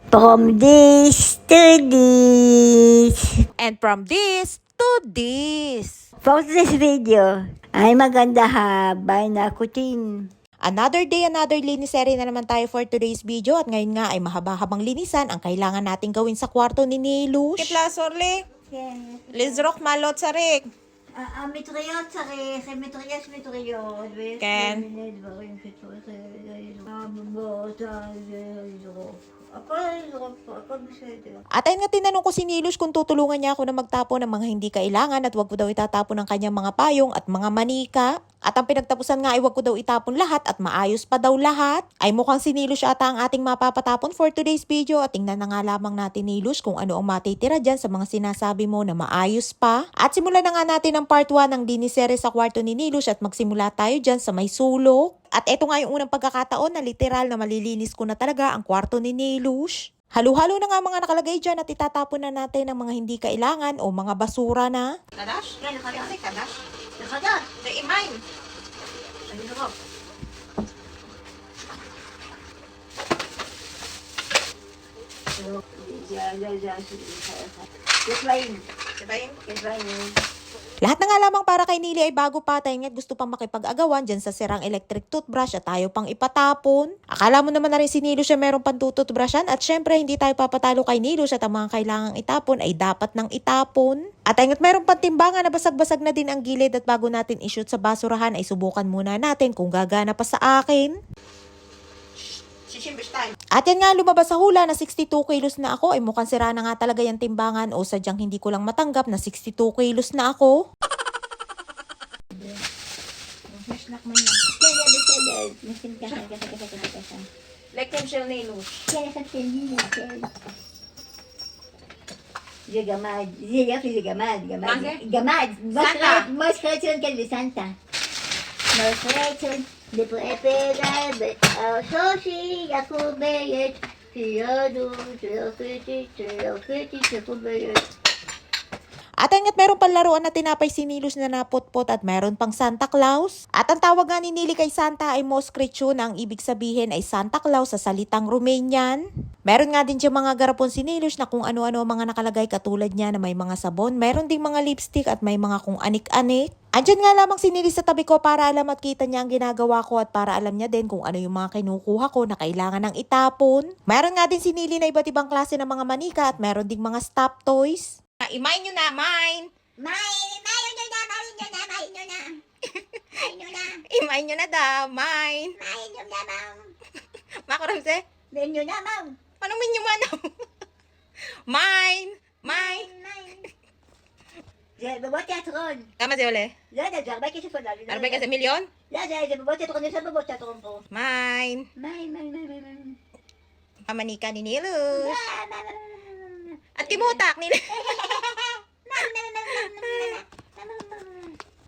From this to this. And from this to this. For this video ay maganda habay na kutin. Another day, another liniserye na naman tayo for today's video. At ngayon nga ay mahaba-habang linisan ang kailangan natin gawin sa kwarto ni Nilush. Kitla, sorle. Lizrock malot sa rik. מטריות צריך, מטריות. כן. הכל בסדר. At ayun nga tinanong ko si Nilush kung tutulungan niya ako na magtapon ng mga hindi kailangan at wag ko daw itatapon ng kanyang mga payong at mga manika. At ang pinagtapusan nga ay wag ko daw itapon lahat at maayos pa daw lahat. Ay mukhang si Nilush ata ang ating mapapatapon for today's video at tingnan na nga lamang natin Nilush kung ano ang matitira dyan sa mga sinasabi mo na maayos pa. At simulan na nga natin ang part 1 ng diniserye sa kwarto ni Nilush at magsimula tayo dyan sa may sulok. At eto nga yung unang pagkakataon na literal na malilinis ko na talaga ang kwarto ni Nilush. Halo-halo na nga mga nakalagay dyan at itatapon na natin ang mga hindi kailangan o mga basura na. Kadash? כן, לחדש. Kasi kadash? לחדש. זה אימיים. אני לרוב. יש באים. שבאים? יש באים. Lahat na nga lamang para kay Nili ay bago pa tayo nga't gusto pang makipag-agawan dyan sa sirang electric toothbrush at tayo pang ipatapon. Akala mo naman na rin si Nilush siya meron pang tututbrushan at syempre hindi tayo papatalo kay Nilush at ang mga kailangang itapon ay dapat nang itapon. At ayun meron pang timbangan na basag-basag na din ang gilid at bago natin i-shoot sa basurahan ay subukan muna natin kung gagana pa sa akin. 62. At yan nga lumabas sa hula na 62 kilos na ako ay mukhang sira na nga talaga yung timbangan o sadyang hindi ko lang matanggap na 62 kilos na ako. Flashlock mo na. Lekem של נילוש. זה גמד, זה יופי, זה גמד, מה זה? גמד, סנטה. מוסקרצ'ון כן בסנטה. מוסקרצ'ון, לפרפדה, שושי, יקובית, שיודו, שיוכיתי, יקובית. At ayun meron pang laruan na tinapay si Nilush na napotpot at meron pang Santa Claus. At ang tawag nga ni Nili kay Santa ay Moskretsu na ang ibig sabihin ay Santa Claus sa salitang Romanian. Meron nga din diyang mga garapon si Nilush na kung ano-ano mga nakalagay katulad niya na may mga sabon. Meron ding mga lipstick at may mga kung anik-anik. Andyan nga lamang si Nili sa tabi ko para alam at kita niya ang ginagawa ko at para alam niya din kung ano yung mga kinukuha ko na kailangan ng itapon. Meron nga din si Nili na iba't ibang klase ng mga manika at meron ding mga stop toys. Imayin nyo na, mine. Main nyo na. Imayin nyo na daw, mine. Makaramse? Main nyo na, ma'am. Anong minyo manaw? Mine. Mine. זה בבוא תיאטרון. כמה זה עולה? לא יודעת, זה הרבה כסף עולה. 40 כזה מיליון? לא, זה בבוא תיאטרון, יש בבוא תיאטרון פה. Mine. מיין. Mamanika ni Nilush. At kimutak ni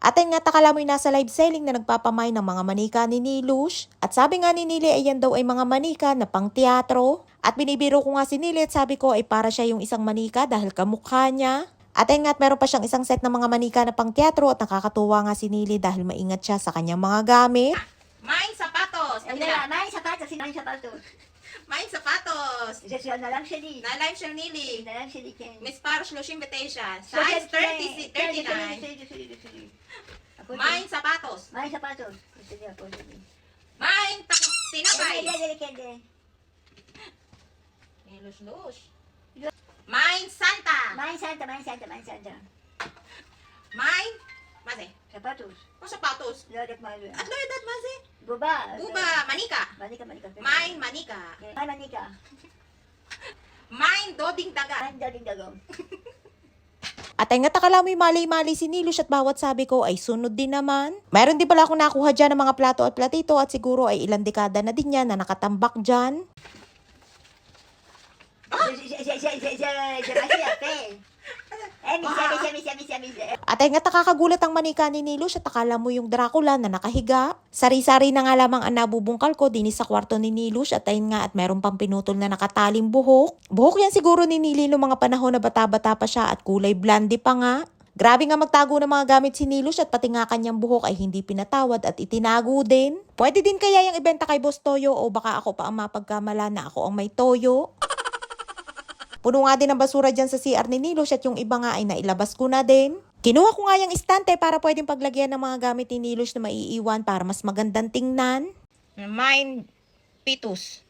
At ayun nga takala mo'y nasa live selling na nagpapamay ng mga manika ni Nilush. At sabi nga ni Nili ay yan daw ay mga manika na pang teatro. At binibiro ko nga si Nili at sabi ko ay para siya yung isang manika dahil kamukha niya. At ayun nga at meron pa siyang isang set ng mga manika na pang teatro at nakakatuwa nga si Nili dahil maingat siya sa kanyang mga gamit. Mine sapatos. מיין ספטוס, מיין ספטוס. Mine sapatos. זה של הנעליים שלי. נעליים של נילי. נעליים שלי, כן. מספר 39. Size 30, 39. Mine sapatos. מיין ספטוס. זה שלי, הכל שלי. Mine tinapay. כן. Nilush. Mine Santa. מיין סנטה. Mine. מה זה? ספטוס. או sapatos? לא יודעת מה זה. את לא יודעת מה זה? בובה. בובה, מניקה. מניקה. Mine מניקה. מיין מניקה. Mine דודינג דגה. מיין דודינג דגום. At ay nga takala mo'y mali-mali si Nilush at bawat sabi ko ay sunod din naman. Mayroon din pala akong nakuha dyan ng mga plato at platito at siguro ay ilang dekada na din yan na nakatambak dyan. זה משהו יפה. מיסה. At ay nga nakakagulat ang manika ni Nilush at akala mo yung Dracula na nakahiga. Sari-sari na nga lamang ang nabubungkal ko din sa kwarto ni Nilush at ayun nga at meron pang pinutol na nakataling buhok. Buhok yan siguro ni Nili noong mga panahon na bata-bata pa siya at kulay blondie pa nga. Grabe nga magtago ng mga gamit si Nilush at pati nga kanyang buhok ay hindi pinatawad at itinago din. Pwede din kaya yung ibenta kay Boss Toyo o baka ako pa ang mapagkamala na ako ang may toyo. Puno nga din ang basura dyan sa CR ni Nilush at yung iba nga ay nailabas ko na din. Kinuha ko nga yung istante para pwedeng paglagyan ng mga gamit ni Nilush na maiiwan para mas magandang tingnan. Mine, pitus.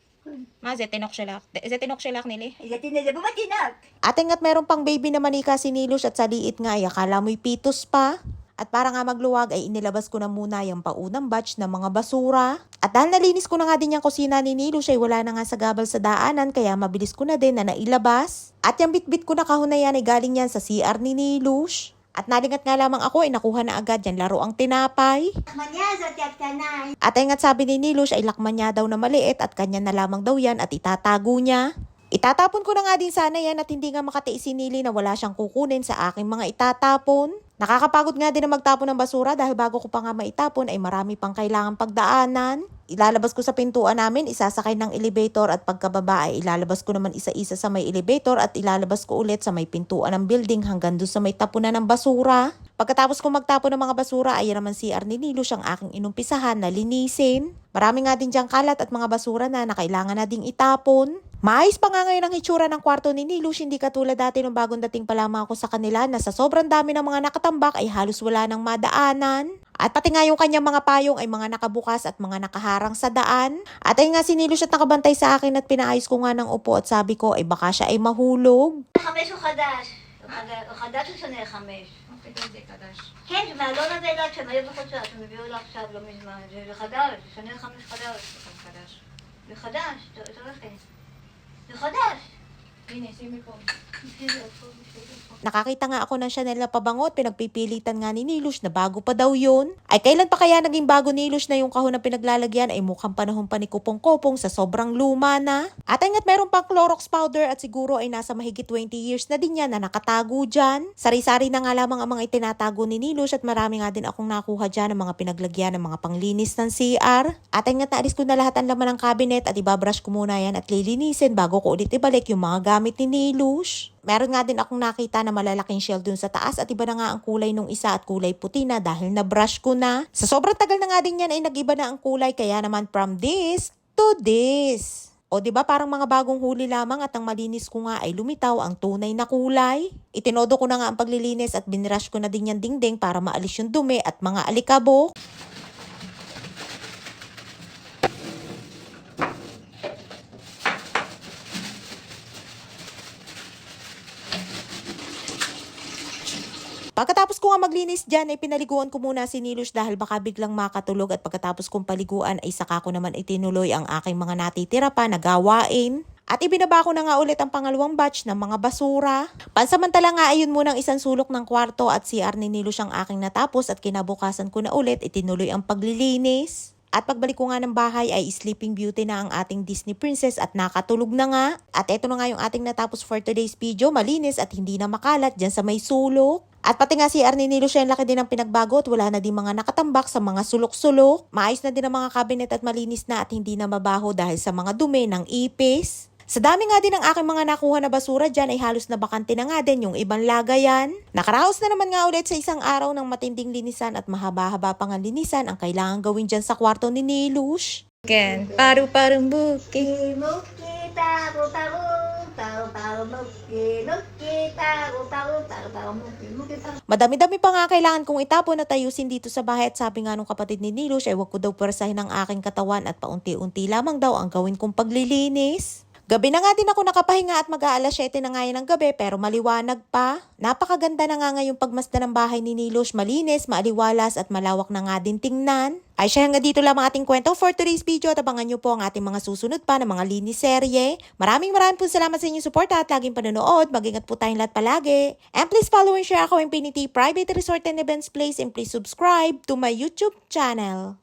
Zetinok siya nili. Igatin na bumatinak. Ate nga't meron pang baby na manika si Nilush at sa liit nga ay akala mo'y pitos pa. At para nga magluwag ay inilabas ko na muna yung paunang batch ng mga basura. At dahil nalinis ko na nga din yung kusina ni Nilush ay wala na nga sa gabal sa daanan kaya mabilis ko na din na nailabas. At yung bitbit ko na kahon na yan ay galing yan sa CR ni Nilush. At nalingat nga lamang ako ay nakuha na agad yan laro ang tinapay. Manya sa tiyak tanay. At ay nga't sabi ni Nilush ay lakman niya daw na maliit at kanya na lamang daw yan at itatago niya. Itatapon ko na nga din sana yan at hindi nga makatiis si Nili na wala siyang kukunin sa aking mga itatapon. Nakakapagod nga din na magtapon ng basura dahil bago ko pa nga maitapon ay marami pang kailangang pagdaanan. Ilalabas ko sa pintuan namin, isasakay ng elevator at pagkababa ay ilalabas ko naman isa-isa sa may elevator at ilalabas ko ulit sa may pintuan ng building hanggang doon sa may tapunan ng basura. Pagkatapos ko magtapon ng mga basura ay naman CR ni Nilush ang aking inumpisahan na linisin. Marami nga din diyang kalat at mga basura na kailangan na ding itapon. Maayos pa nga ngayon ang itsura ng kwarto ni Nilush, hindi katulad dati nung bagong dating pa lamang ako sa kanila na sa sobrang dami ng mga nakatambak ay halos wala nang madaanan. At pati nga yung kanyang mga payong ay mga nakabukas at mga nakaharang sa daan. At ay nga si Nilush at nakabantay sa akin at pinaayos ko nga ng upo at sabi ko ay baka siya ay mahulog. 5 הוא חדש. הוא חדש או שונה 5? זה חדש. כן, מהלון הזה אליו שהם היו בחוצה, שהם הביאו לה עכשיו לא מזמן. זה חדש, זה שונה 5 חדש. חדש. זה חדש, תראו לכם. זה חדש. הנה, שימי פה. Nakakita nga ako ng Chanel na pabango at pinagpipilitan nga ni Nilush na bago pa daw yun. Ay kailan pa kaya naging bago Nilush na yung kahon na pinaglalagyan ay mukhang panahon pa ni Kupong-Kopong sa sobrang luma na. At ay nga't meron pang Clorox powder at siguro ay nasa mahigit 20 years na din yan na nakatago dyan. Sari-sari na nga lamang ang mga itinatago ni Nilush at marami nga din akong nakuha dyan ng mga pinaglagyan ng mga panglinis ng CR. At ay nga't naalis ko na lahat ang laman ng cabinet at ibabrush ko muna yan at lilinisin bago ko ulit ibalik yung mga gamit ni Nilush. Meron nga din akong nakita na malalaking shell dun sa taas at iba na nga ang kulay nung isa at kulay puti na dahil na-brush ko na. Sa sobrang tagal na nga din yan ay nag-iba na ang kulay kaya naman from this to this. O diba parang mga bagong huli lamang at ang malinis ko nga ay lumitaw ang tunay na kulay. Itinodo ko na nga ang paglilinis at binrush ko na din yan dingding para maalis yung dumi at mga alikabok. Pagkatapos ko nga maglinis dyan ay pinaliguan ko muna si Nilush dahil baka biglang makatulog at pagkatapos kong paliguan ay saka ko naman itinuloy ang aking mga natitira pa na gawain. At ibinaba ko na nga ulit ang pangalawang batch ng mga basura. Pansamantala nga ayun munang isang sulok ng kwarto at CR ni Nilush ang aking natapos at kinabukasan ko na ulit itinuloy ang paglilinis. At pagbalik ko nga ng bahay ay Sleeping Beauty na ang ating Disney Princess at nakatulog na nga. At eto na nga yung ating natapos for today's video, malinis at hindi na makalat dyan sa may sulok. At pati nga si CR ni Nilush ay laki din ang pinagbago at wala na din mga nakatambak sa mga sulok-sulok. Maayos na din ang mga cabinet at malinis na at hindi na mabaho dahil sa mga dumi ng ipis. Sa dami nga din ng aking mga nakuha na basura dyan ay halos na bakante na nga din yung ibang lagayan. Nakaraos na naman nga ulit sa isang araw ng matinding linisan at mahaba-haba pang ang linisan ang kailangan gawin dyan sa kwarto ni Nilush. Again, paru-parang buki. Muki, taru-taru, taru-taru, muki, muki, taru-taru, taru-taru, muki, muki, taru. Madami-dami pa nga kailangan kong itapon at ayusin dito sa bahay at sabi nga nung kapatid ni Nilush ay wag ko daw pwersahin ang aking katawan at paunti-unti lamang daw ang gawin kong paglilinis. Gabi na nga din ako nakapahinga at mag-aalas 7 na nga yan ng gabi pero maliwanag pa. Napakaganda na nga ngayong pagmasda ng bahay ni Nilush, malinis, maaliwalas at malawak na nga din tingnan. Ay siya nga dito lang ang ating kwento for today's video at abangan nyo po ang ating mga susunod pa na mga linis serye. Maraming po salamat sa inyong suporta at laging panonood. Mag-ingat po tayong lahat palagi. And please follow and share ako Infinity Private Resort and Events Place and please subscribe to my YouTube channel.